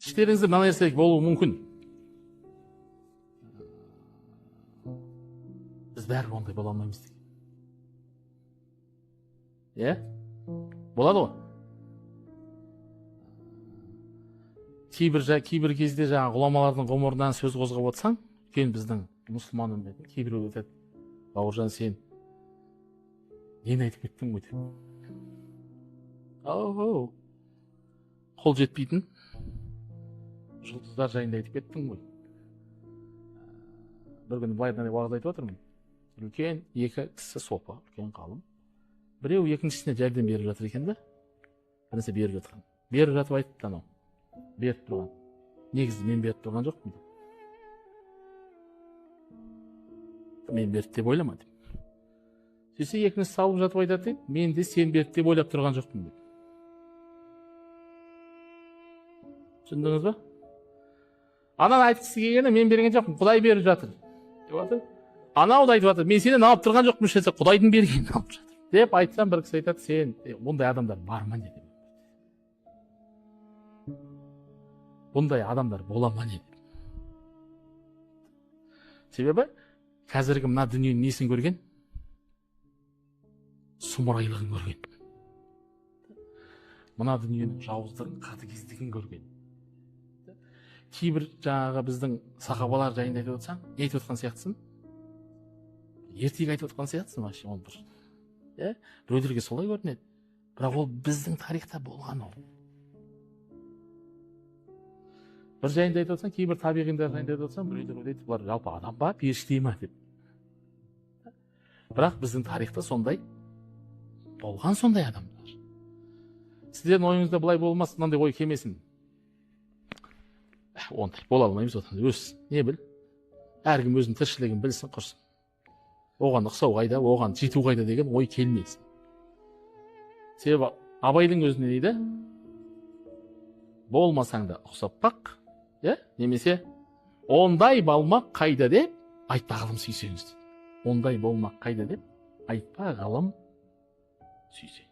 іштеріңізде мына нәрсе болуы мүмкін. Біз бәрібір ондай бола алмаймыз деген. Болады ғой. Кейбір кезде жаңағы ғұламалардың ғұмырынан сөз қозғап отырсаң, үлкен біздің мұсылман үмбеті кейбіреу айтады, бауыржан, сен нені айтып кеттің ғой деп. Қол жетпейтін жұлдыздар жайында айтып кеттің ғой. Бір күні былай уағыз айтып отырмын. Үлкен екі кісі сопы, үлкен ғалым. Біреу екіншісіне жәрдем беріп жатыр екен да. Бірнәрсе беріп жатқан. Беріп жатып айтыпты анау. Беріп тұрған. Негізі мен беріп тұрған жоқпын деп. Мен беріп деп ойлама деп. Сөйтсе екіншісі салып жатып айтады дейді, мен де сен беріп деп ойлап тұрған жоқпын деп. Түсіндіңіз ба? Ананы айтқысы келгені мен берген жоқпын, Құдай беріп жатыр. Деп жатыр. Анау да айтып жатыр, мен сенен алып тұрған жоқпын, Құдайдың бергенін алып жатыр. Деп айтсам, бір кісі айтады, сен бұндай адамдар бар ма не деп. Бұндай адамдар бола ма не деп. Себебі қазіргі мына дүниенің несін көрген? Сұмырайлығын көрген. Мына дүниенің жауыздығын, қатыгездігін көрген. Кейбір жаңағы біздің сахабалар жайында айтып отырсаң, не айтып отқан сияқтысың? Ертегі айтып отқан сияқтысың вообще ол бір. Біреулерге солай көрінеді. Бірақ ол біздің тарихта болған ол. Бір жайында айтып отырсаң, кейбір табиғиндар жайында айтып отырсаң, біреулер ойлайды, бұлар жалпы адам ба, періште ма деп. Бірақ біздің тарихта сондай болған сондай адамдар. Сіздердің ойыңызда бұлай болмас, мынандай ой келмесін. Ондай бола алмаймыз одан. Өз, не біл? Әркім өзінің тіршілігін білсін, құрсын. Оған ұқсау қайда, оған жету қайда деген ой келмесін. Себебі Абайдың өзіне дейді, болмасаң да ұқсап бақ, немесе ондай болмақ қайда деп айтпа ғылым сүйсеңіз дейді. Ондай болмақ қайда деп айтпа ғылым сүйсеңіз.